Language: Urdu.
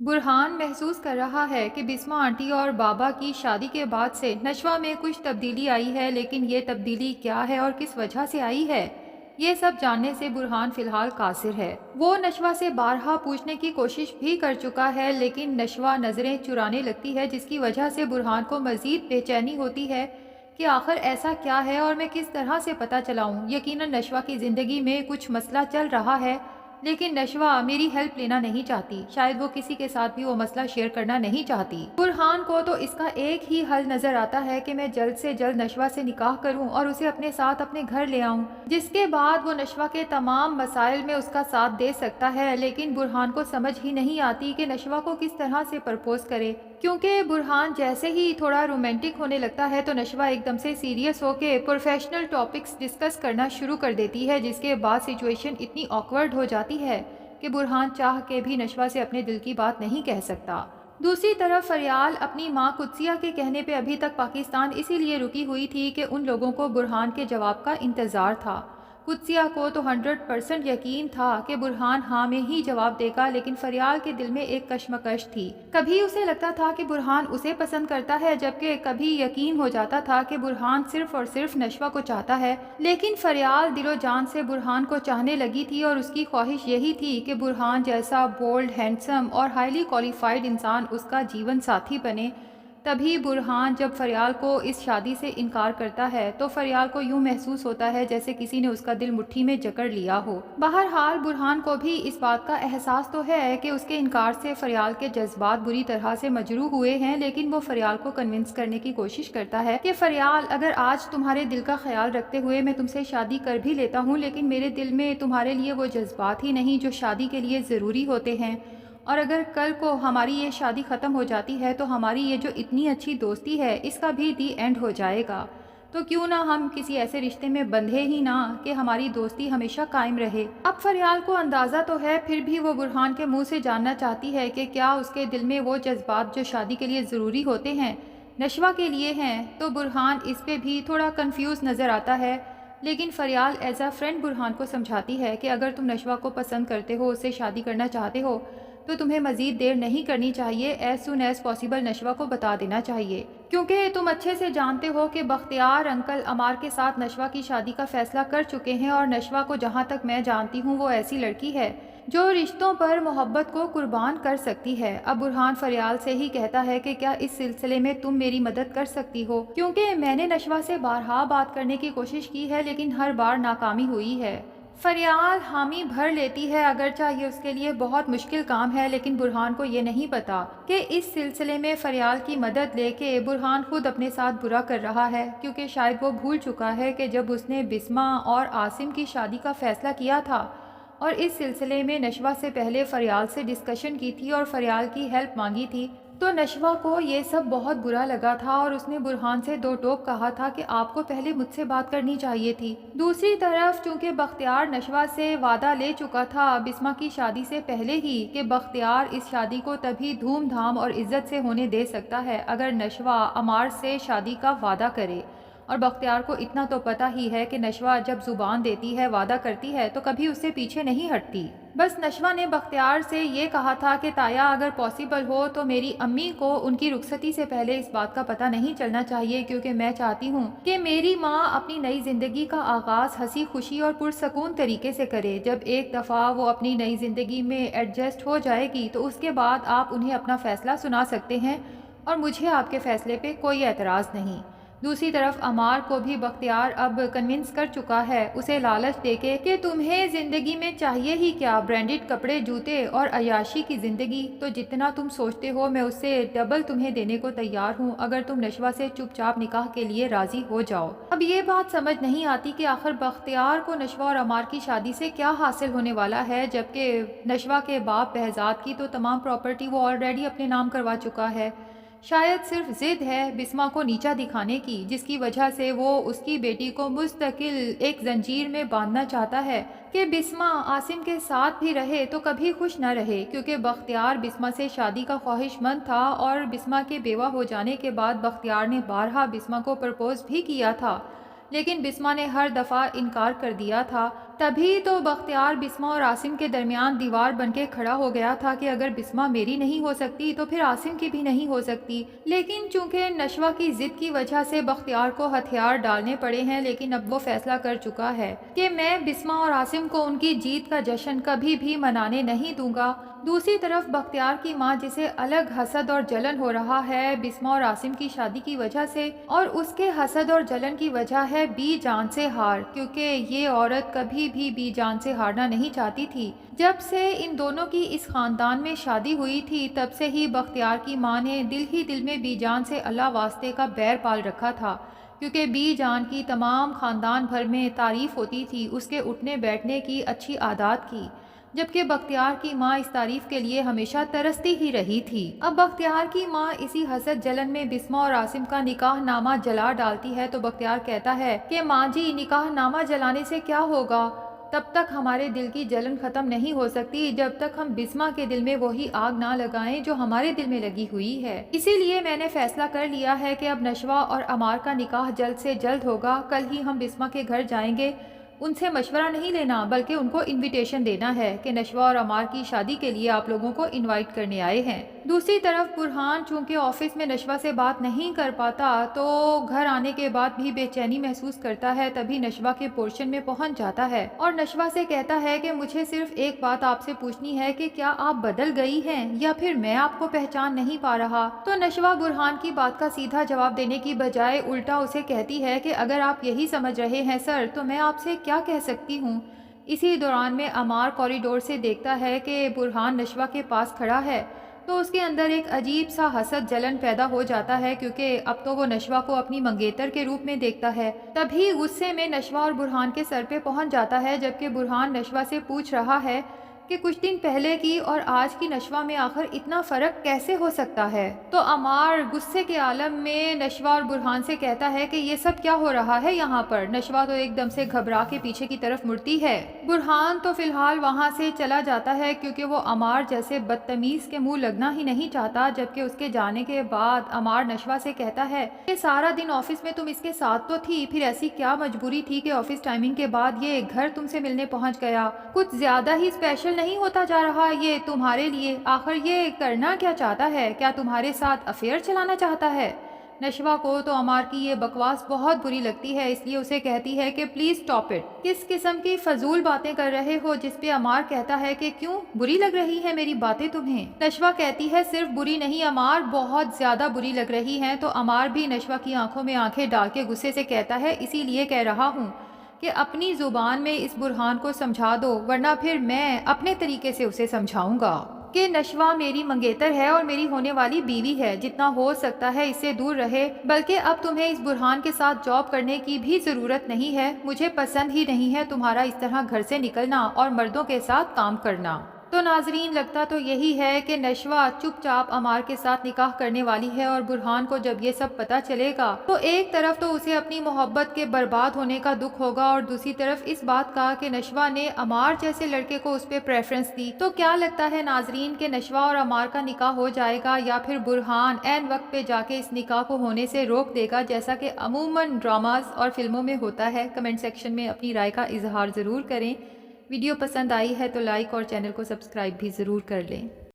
برہان محسوس کر رہا ہے کہ بسما آنٹی اور بابا کی شادی کے بعد سے نشوہ میں کچھ تبدیلی آئی ہے، لیکن یہ تبدیلی کیا ہے اور کس وجہ سے آئی ہے، یہ سب جاننے سے برہان فی الحال قاصر ہے۔ وہ نشوہ سے بارہا پوچھنے کی کوشش بھی کر چکا ہے، لیکن نشوہ نظریں چرانے لگتی ہے، جس کی وجہ سے برہان کو مزید بے چینی ہوتی ہے کہ آخر ایسا کیا ہے اور میں کس طرح سے پتہ چلاؤں۔ یقیناً نشوہ کی زندگی میں کچھ مسئلہ چل رہا ہے، لیکن نشوہ میری ہیلپ لینا نہیں چاہتی، شاید وہ کسی کے ساتھ بھی وہ مسئلہ شیئر کرنا نہیں چاہتی۔ برہان کو تو اس کا ایک ہی حل نظر آتا ہے کہ میں جلد سے جلد نشوہ سے نکاح کروں اور اسے اپنے ساتھ اپنے گھر لے آؤں، جس کے بعد وہ نشوہ کے تمام مسائل میں اس کا ساتھ دے سکتا ہے۔ لیکن برہان کو سمجھ ہی نہیں آتی کہ نشوہ کو کس طرح سے پرپوز کرے، کیونکہ برہان جیسے ہی تھوڑا رومانٹک ہونے لگتا ہے تو نشوہ ایک دم سے سیریس ہو کے پروفیشنل ٹاپکس ڈسکس کرنا شروع کر دیتی ہے، جس کے بعد سچویشن اتنی آکورڈ ہو جاتی ہے کہ برہان چاہ کے بھی نشوہ سے اپنے دل کی بات نہیں کہہ سکتا۔ دوسری طرف فریال اپنی ماں قدسیہ کے کہنے پہ ابھی تک پاکستان اسی لیے رکی ہوئی تھی کہ ان لوگوں کو برہان کے جواب کا انتظار تھا۔ قدسیہ کو تو 100% یقین تھا کہ برہان ہاں میں ہی جواب دے گا، لیکن فریال کے دل میں ایک کشمکش تھی۔ کبھی اسے لگتا تھا کہ برہان اسے پسند کرتا ہے، جبکہ کبھی یقین ہو جاتا تھا کہ برہان صرف اور صرف نشوہ کو چاہتا ہے۔ لیکن فریال دل و جان سے برہان کو چاہنے لگی تھی اور اس کی خواہش یہی تھی کہ برہان جیسا بولڈ، ہینڈسم اور ہائیلی کوالیفائڈ انسان اس کا جیون ساتھی بنے۔ تبھی برہان جب فریال کو اس شادی سے انکار کرتا ہے تو فریال کو یوں محسوس ہوتا ہے جیسے کسی نے اس کا دل مٹھی میں جکڑ لیا ہو۔ بہرحال برہان کو بھی اس بات کا احساس تو ہے کہ اس کے انکار سے فریال کے جذبات بری طرح سے مجروح ہوئے ہیں، لیکن وہ فریال کو کنونس کرنے کی کوشش کرتا ہے کہ فریال، اگر آج تمہارے دل کا خیال رکھتے ہوئے میں تم سے شادی کر بھی لیتا ہوں، لیکن میرے دل میں تمہارے لیے وہ جذبات ہی نہیں جو شادی کے لیے ضروری ہوتے ہیں، اور اگر کل کو ہماری یہ شادی ختم ہو جاتی ہے تو ہماری یہ جو اتنی اچھی دوستی ہے اس کا بھی دی اینڈ ہو جائے گا۔ تو کیوں نہ ہم کسی ایسے رشتے میں بندھے ہی نہ کہ ہماری دوستی ہمیشہ قائم رہے۔ اب فریال کو اندازہ تو ہے، پھر بھی وہ برہان کے منہ سے جاننا چاہتی ہے کہ کیا اس کے دل میں وہ جذبات جو شادی کے لیے ضروری ہوتے ہیں نشوہ کے لیے ہیں۔ تو برہان اس پہ بھی تھوڑا کنفیوز نظر آتا ہے، لیکن فریال ایز اے فرینڈ برہان کو سمجھاتی ہے کہ اگر تم نشوہ کو پسند کرتے ہو، اس سے شادی کرنا چاہتے ہو، تو تمہیں مزید دیر نہیں کرنی چاہیے، ایز سون ایز پاسبل نشوہ کو بتا دینا چاہیے، کیونکہ تم اچھے سے جانتے ہو کہ بختیار انکل عمار کے ساتھ نشوہ کی شادی کا فیصلہ کر چکے ہیں، اور نشوہ کو جہاں تک میں جانتی ہوں وہ ایسی لڑکی ہے جو رشتوں پر محبت کو قربان کر سکتی ہے۔ اب برہان فریال سے ہی کہتا ہے کہ کیا اس سلسلے میں تم میری مدد کر سکتی ہو، کیونکہ میں نے نشوہ سے بارہا بات کرنے کی کوشش کی ہے لیکن ہر بار ناکامی ہوئی ہے۔ فریال حامی بھر لیتی ہے، اگرچہ یہ اس کے لیے بہت مشکل کام ہے، لیکن برہان کو یہ نہیں پتا کہ اس سلسلے میں فریال کی مدد لے کے برہان خود اپنے ساتھ برا کر رہا ہے، کیونکہ شاید وہ بھول چکا ہے کہ جب اس نے بسمہ اور عاصم کی شادی کا فیصلہ کیا تھا اور اس سلسلے میں نشوہ سے پہلے فریال سے ڈسکشن کی تھی اور فریال کی ہیلپ مانگی تھی، تو نشوہ کو یہ سب بہت برا لگا تھا اور اس نے برہان سے دو ٹوک کہا تھا کہ آپ کو پہلے مجھ سے بات کرنی چاہیے تھی۔ دوسری طرف چونکہ بختیار نشوہ سے وعدہ لے چکا تھا بسمہ کی شادی سے پہلے ہی کہ بختیار اس شادی کو تبھی دھوم دھام اور عزت سے ہونے دے سکتا ہے اگر نشوہ عمار سے شادی کا وعدہ کرے، اور بختیار کو اتنا تو پتہ ہی ہے کہ نشوہ جب زبان دیتی ہے، وعدہ کرتی ہے، تو کبھی اس سے پیچھے نہیں ہٹتی۔ بس نشوہ نے بختیار سے یہ کہا تھا کہ تایا اگر پاسبل ہو تو میری امی کو ان کی رخصتی سے پہلے اس بات کا پتہ نہیں چلنا چاہیے، کیونکہ میں چاہتی ہوں کہ میری ماں اپنی نئی زندگی کا آغاز ہنسی خوشی اور پرسکون طریقے سے کرے۔ جب ایک دفعہ وہ اپنی نئی زندگی میں ایڈجسٹ ہو جائے گی تو اس کے بعد آپ انہیں اپنا فیصلہ سنا سکتے ہیں اور مجھے آپ کے فیصلے پہ کوئی اعتراض نہیں۔ دوسری طرف عمار کو بھی بختیار اب کنونس کر چکا ہے، اسے لالچ دے کے کہ تمہیں زندگی میں چاہیے ہی کیا، برانڈڈ کپڑے، جوتے اور عیاشی کی زندگی، تو جتنا تم سوچتے ہو میں اس سے ڈبل تمہیں دینے کو تیار ہوں اگر تم نشوہ سے چپ چاپ نکاح کے لیے راضی ہو جاؤ۔ اب یہ بات سمجھ نہیں آتی کہ آخر بختیار کو نشوہ اور عمار کی شادی سے کیا حاصل ہونے والا ہے، جبکہ نشوہ کے باپ بہزاد کی تو تمام پراپرٹی وہ آلریڈی اپنے نام کروا چکا ہے۔ شاید صرف ضد ہے بسمہ کو نیچا دکھانے کی، جس کی وجہ سے وہ اس کی بیٹی کو مستقل ایک زنجیر میں باندھنا چاہتا ہے کہ بسمہ عاصم کے ساتھ بھی رہے تو کبھی خوش نہ رہے، کیونکہ بختیار بسمہ سے شادی کا خواہش مند تھا اور بسمہ کے بیوہ ہو جانے کے بعد بختیار نے بارہا بسمہ کو پرپوز بھی کیا تھا، لیکن بسمہ نے ہر دفعہ انکار کر دیا تھا۔ تبھی تو بختیار بسمہ اور عاصم کے درمیان دیوار بن کے کھڑا ہو گیا تھا کہ اگر بسمہ میری نہیں ہو سکتی تو پھر عاصم کی بھی نہیں ہو سکتی، لیکن چونکہ نشوہ کی ضد کی وجہ سے بختیار کو ہتھیار ڈالنے پڑے ہیں، لیکن اب وہ فیصلہ کر چکا ہے کہ میں بسمہ اور عاصم کو ان کی جیت کا جشن کبھی بھی منانے نہیں دوں گا۔ دوسری طرف بختیار کی ماں، جسے الگ حسد اور جلن ہو رہا ہے بسمہ اور عاصم کی شادی کی وجہ سے، اور اس کے حسد اور جلن کی وجہ ہے بی جان سے ہار، کیونکہ یہ عورت کبھی بھی بی جان سے ہارنا نہیں چاہتی تھی۔ جب سے ان دونوں کی اس خاندان میں شادی ہوئی تھی تب سے ہی بختیار کی ماں نے دل ہی دل میں بی جان سے اللہ واسطے کا بیر پال رکھا تھا، کیونکہ بی جان کی تمام خاندان بھر میں تعریف ہوتی تھی اس کے اٹھنے بیٹھنے کی، اچھی عادات کی، جبکہ بختیار کی ماں اس تعریف کے لیے ہمیشہ ترستی ہی رہی تھی۔ اب بختیار کی ماں اسی حسد جلن میں بسمہ اور عاصم کا نکاح نامہ جلا ڈالتی ہے تو بختیار کہتا ہے کہ ماں جی، نکاح نامہ جلانے سے کیا ہوگا؟ تب تک ہمارے دل کی جلن ختم نہیں ہو سکتی جب تک ہم بسمہ کے دل میں وہی آگ نہ لگائیں جو ہمارے دل میں لگی ہوئی ہے۔ اسی لیے میں نے فیصلہ کر لیا ہے کہ اب نشوہ اور عمار کا نکاح جلد سے جلد ہوگا۔ کل ہی ہم بسمہ کے گھر جائیں گے، ان سے مشورہ نہیں لینا بلکہ ان کو انویٹیشن دینا ہے کہ نشوہ اور عمار کی شادی کے لیے آپ لوگوں کو انوائٹ کرنے آئے ہیں۔ دوسری طرف برہان چونکہ آفس میں نشوہ سے بات نہیں کر پاتا تو گھر آنے کے بعد بھی بے چینی محسوس کرتا ہے، تبھی نشوہ کے پورشن میں پہنچ جاتا ہے اور نشوہ سے کہتا ہے کہ مجھے صرف ایک بات آپ سے پوچھنی ہے کہ کیا آپ بدل گئی ہیں یا پھر میں آپ کو پہچان نہیں پا رہا؟ تو نشوہ برہان کی بات کا سیدھا جواب دینے کی بجائے الٹا اسے کہتی ہے کہ اگر آپ یہی سمجھ رہے ہیں سر تو میں آپ سے کیا کہہ سکتی ہوں۔ اسی دوران میں عمار کوریڈور سے دیکھتا ہے کہ برہان نشوہ کے پاس کھڑا ہے تو اس کے اندر ایک عجیب سا حسد جلن پیدا ہو جاتا ہے، کیونکہ اب تو وہ نشوہ کو اپنی منگیتر کے روپ میں دیکھتا ہے۔ تبھی غصے میں نشوہ اور برہان کے سر پہ پہنچ جاتا ہے، جبکہ برہان نشوہ سے پوچھ رہا ہے کہ کچھ دن پہلے کی اور آج کی نشوہ میں آخر اتنا فرق کیسے ہو سکتا ہے؟ تو عمار غصے کے عالم میں نشوہ اور برہان سے کہتا ہے کہ یہ سب کیا ہو رہا ہے یہاں پر؟ نشوہ تو ایک دم سے گھبرا کے پیچھے کی طرف مڑتی ہے۔ برہان تو فی الحال وہاں سے چلا جاتا ہے کیونکہ وہ عمار جیسے بدتمیز کے منہ لگنا ہی نہیں چاہتا، جبکہ اس کے جانے کے بعد عمار نشوہ سے کہتا ہے کہ سارا دن آفس میں تم اس کے ساتھ تو تھی، پھر ایسی کیا مجبوری تھی کہ آفس ٹائمنگ کے بعد یہ گھر تم سے ملنے پہنچ گیا؟ کچھ زیادہ ہی اسپیشل نہیں ہوتا جا رہا یہ تمہارے لیے؟ آخر یہ کرنا کیا چاہتا ہے؟ کیا تمہارے ساتھ افیئر چلانا چاہتا ہے؟ نشوہ کو تو عمار کی یہ بکواس بہت بری لگتی ہے، اس لیے اسے کہتی ہے کہ پلیز سٹاپ اٹ، کس قسم کی فضول باتیں کر رہے ہو؟ جس پہ عمار کہتا ہے کہ کیوں بری لگ رہی ہے میری باتیں تمہیں؟ نشوہ کہتی ہے صرف بری نہیں عمار، بہت زیادہ بری لگ رہی ہیں۔ تو عمار بھی نشوہ کی آنکھوں میں آنکھیں ڈال کے غصے سے کہتا ہے اسی لیے کہہ رہا ہوں کہ اپنی زبان میں اس برہان کو سمجھا دو، ورنہ پھر میں اپنے طریقے سے اسے سمجھاؤں گا کہ نشوہ میری منگیتر ہے اور میری ہونے والی بیوی ہے، جتنا ہو سکتا ہے اس سے دور رہے، بلکہ اب تمہیں اس برہان کے ساتھ جاب کرنے کی بھی ضرورت نہیں ہے، مجھے پسند ہی نہیں ہے تمہارا اس طرح گھر سے نکلنا اور مردوں کے ساتھ کام کرنا۔ تو ناظرین، لگتا تو یہی ہے کہ نشوہ چپ چاپ عمار کے ساتھ نکاح کرنے والی ہے، اور برہان کو جب یہ سب پتہ چلے گا تو ایک طرف تو اسے اپنی محبت کے برباد ہونے کا دکھ ہوگا اور دوسری طرف اس بات کا کہ نشوہ نے عمار جیسے لڑکے کو اس پہ پریفرنس دی۔ تو کیا لگتا ہے ناظرین کہ نشوہ اور عمار کا نکاح ہو جائے گا یا پھر برہان عین وقت پہ جا کے اس نکاح کو ہونے سے روک دے گا، جیسا کہ عموماً ڈراماز اور فلموں میں ہوتا ہے؟ کمنٹ سیکشن میں اپنی رائے کا اظہار ضرور کریں۔ ویڈیو پسند آئی ہے تو لائک اور چینل کو سبسکرائب بھی ضرور کر لیں۔